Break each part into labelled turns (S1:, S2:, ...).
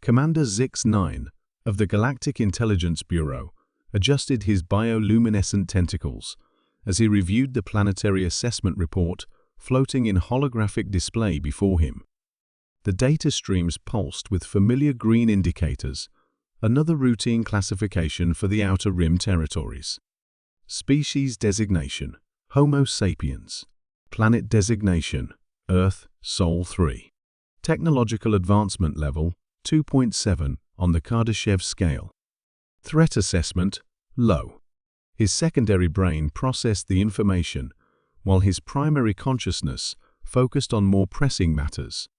S1: Commander Zix-9 of the Galactic Intelligence Bureau adjusted his bioluminescent tentacles as he reviewed the planetary assessment report floating in holographic display before him. The data streams pulsed with familiar green indicators, another routine classification for the Outer Rim territories. Species designation: Homo sapiens. Planet designation: Earth, Sol 3. Technological advancement level: 2.7 on the Kardashev scale. Threat assessment: low. His secondary brain processed the information, while his primary consciousness focused on more pressing matters.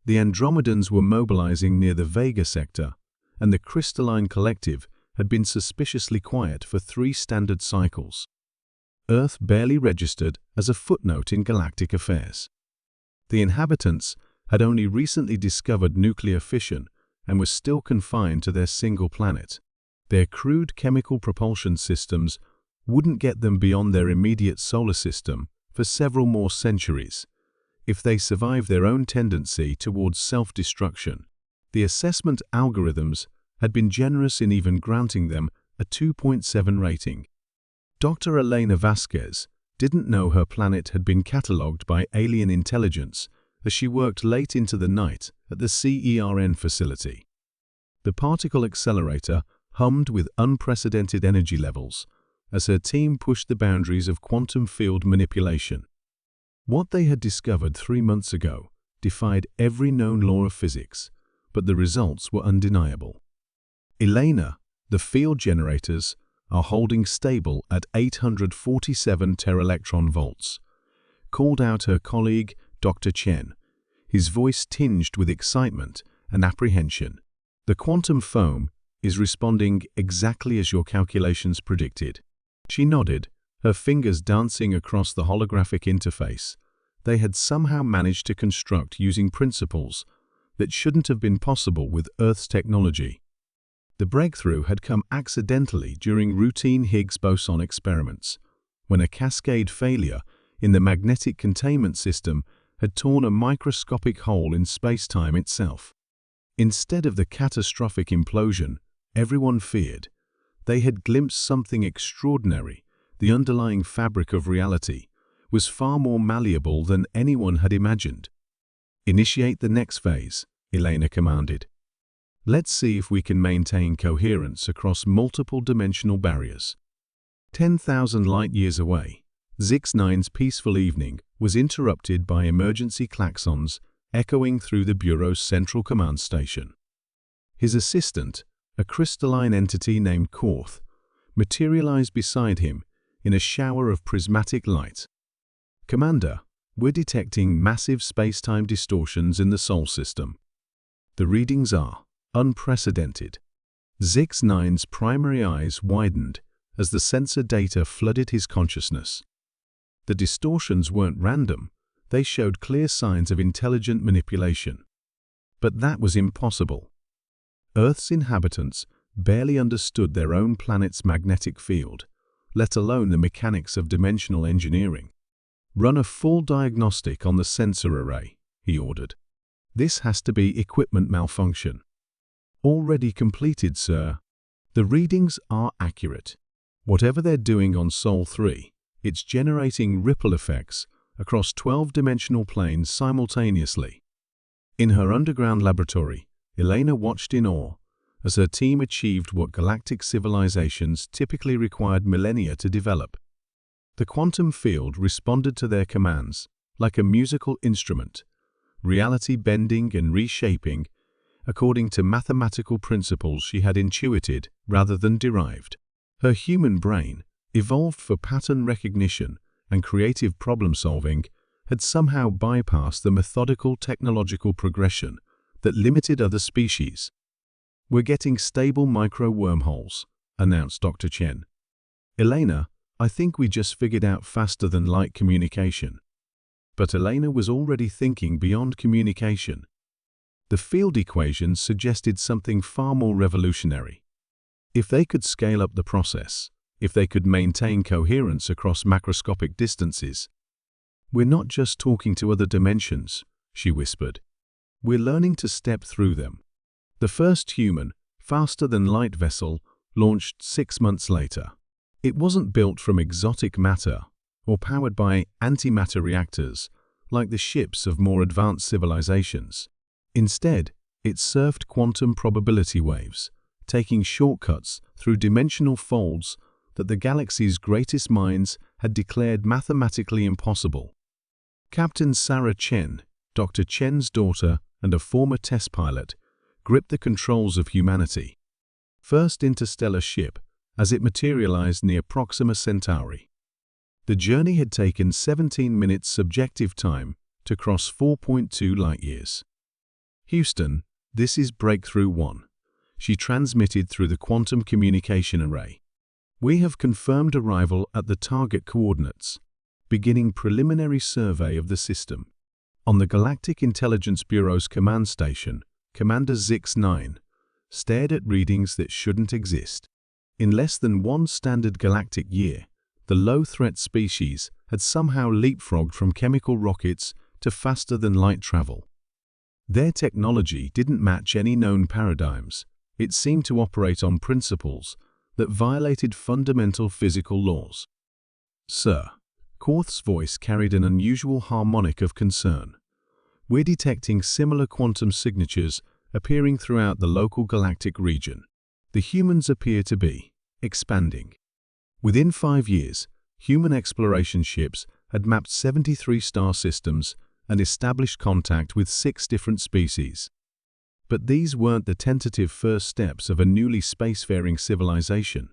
S1: The Andromedans were mobilizing near the Vega sector, and the crystalline collective had been suspiciously quiet for 3 standard cycles. Earth barely registered as a footnote in galactic affairs. The inhabitants had only recently discovered nuclear fission and were still confined to their single planet. Their crude chemical propulsion systems wouldn't get them beyond their immediate solar system for several more centuries if they survive their own tendency towards self-destruction. The assessment algorithms had been generous in even granting them a 2.7 rating. Dr. Elena Vasquez didn't know her planet had been catalogued by alien intelligence as she worked late into the night at the CERN facility. The particle accelerator hummed with unprecedented energy levels as her team pushed the boundaries of quantum field manipulation. What they had discovered 3 months ago defied every known law of physics, but the results were undeniable. Elena, the field generators are holding stable at 847 teraelectron volts, called out her colleague, Dr. Chen, his voice tinged with excitement and apprehension. The quantum foam is responding exactly as your calculations predicted. She nodded, her fingers dancing across the holographic interface they had somehow managed to construct using principles that shouldn't have been possible with Earth's technology. The breakthrough had come accidentally during routine Higgs boson experiments, when a cascade failure in the magnetic containment system had torn a microscopic hole in space-time itself. Instead of the catastrophic implosion everyone feared, they had glimpsed something extraordinary. The underlying fabric of reality was far more malleable than anyone had imagined. "Initiate the next phase," Elena commanded. "Let's see if we can maintain coherence across multiple dimensional barriers." 10,000 light-years away, Zix-9's peaceful evening was interrupted by emergency klaxons echoing through the Bureau's central command station. His assistant, a crystalline entity named Korth, materialized beside him in a shower of prismatic light. "Commander, we're detecting massive space-time distortions in the Sol system. The readings are unprecedented." Zix-9's primary eyes widened as the sensor data flooded his consciousness. The distortions weren't random, they showed clear signs of intelligent manipulation. But that was impossible. Earth's inhabitants barely understood their own planet's magnetic field, let alone the mechanics of dimensional engineering. "Run a full diagnostic on the sensor array," he ordered. "This has to be equipment malfunction." "Already completed, sir." "The readings are accurate. Whatever they're doing on Sol 3, it's generating ripple effects across 12-dimensional planes simultaneously." In her underground laboratory, Elena watched in awe as her team achieved what galactic civilizations typically required millennia to develop. The quantum field responded to their commands like a musical instrument, reality bending and reshaping according to mathematical principles she had intuited rather than derived. Her human brain, evolved for pattern recognition and creative problem-solving, had somehow bypassed the methodical technological progression that limited other species. "We're getting stable micro-wormholes," announced Dr. Chen. "Elena, I think we just figured out faster-than-light communication." But Elena was already thinking beyond communication. The field equations suggested something far more revolutionary. If they could scale up the process, if they could maintain coherence across macroscopic distances. "We're not just talking to other dimensions," she whispered. "We're learning to step through them." The first human, faster-than-light vessel launched 6 months later. It wasn't built from exotic matter or powered by antimatter reactors like the ships of more advanced civilizations. Instead, it surfed quantum probability waves, taking shortcuts through dimensional folds that the galaxy's greatest minds had declared mathematically impossible. Captain Sarah Chen, Dr. Chen's daughter and a former test pilot, gripped the controls of humanity. First interstellar ship as it materialized near Proxima Centauri. The journey had taken 17 minutes subjective time to cross 4.2 light-years. "Houston, this is Breakthrough 1," she transmitted through the quantum communication array. "We have confirmed arrival at the target coordinates, beginning preliminary survey of the system." On the Galactic Intelligence Bureau's command station, Commander Zix-9 stared at readings that shouldn't exist. In less than one standard galactic year, the low-threat species had somehow leapfrogged from chemical rockets to faster-than-light travel. Their technology didn't match any known paradigms. It seemed to operate on principles that violated fundamental physical laws. "Sir," Korth's voice carried an unusual harmonic of concern. "We're detecting similar quantum signatures appearing throughout the local galactic region. The humans appear to be expanding." Within 5 years, human exploration ships had mapped 73 star systems and established contact with 6 different species. But these weren't the tentative first steps of a newly spacefaring civilization.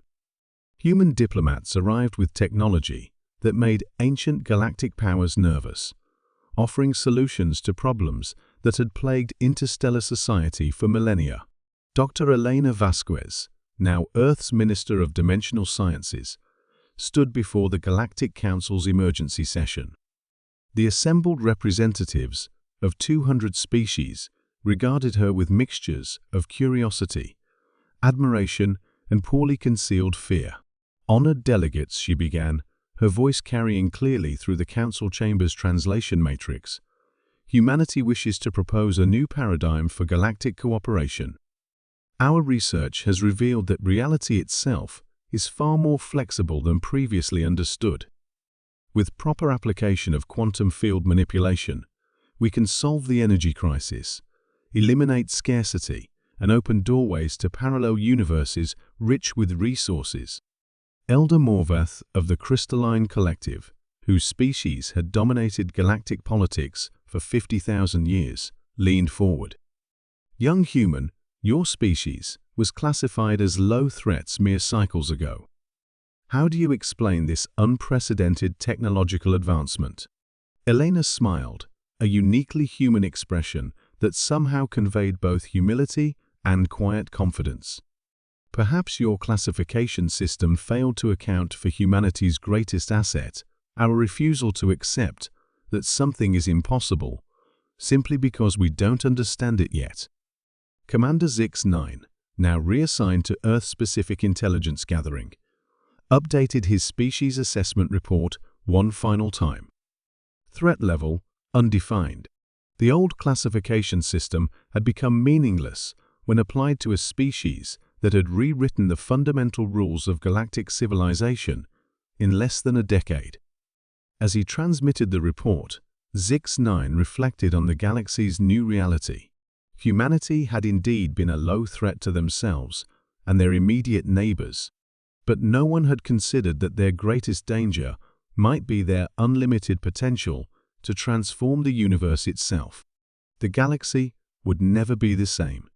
S1: Human diplomats arrived with technology that made ancient galactic powers nervous, offering solutions to problems that had plagued interstellar society for millennia. Dr. Elena Vasquez, now Earth's Minister of Dimensional Sciences, stood before the Galactic Council's emergency session. The assembled representatives of 200 species regarded her with mixtures of curiosity, admiration, and poorly concealed fear. "Honored delegates," she began, her voice carrying clearly through the council chamber's translation matrix, "humanity wishes to propose a new paradigm for galactic cooperation. Our research has revealed that reality itself is far more flexible than previously understood. With proper application of quantum field manipulation, we can solve the energy crisis, eliminate scarcity, and open doorways to parallel universes rich with resources." Elder Morvath of the Crystalline Collective, whose species had dominated galactic politics for 50,000 years, leaned forward. "Young human, your species was classified as low threats mere cycles ago. How do you explain this unprecedented technological advancement?" Elena smiled, a uniquely human expression that somehow conveyed both humility and quiet confidence. "Perhaps your classification system failed to account for humanity's greatest asset, our refusal to accept that something is impossible, simply because we don't understand it yet." Commander Zix-9, now reassigned to Earth-specific intelligence gathering, updated his species assessment report one final time. Threat level, undefined. The old classification system had become meaningless when applied to a species that had rewritten the fundamental rules of galactic civilization in less than a decade. As he transmitted the report, Zix-9 reflected on the galaxy's new reality. Humanity had indeed been a low threat to themselves and their immediate neighbors, but no one had considered that their greatest danger might be their unlimited potential to transform the universe itself. The galaxy would never be the same.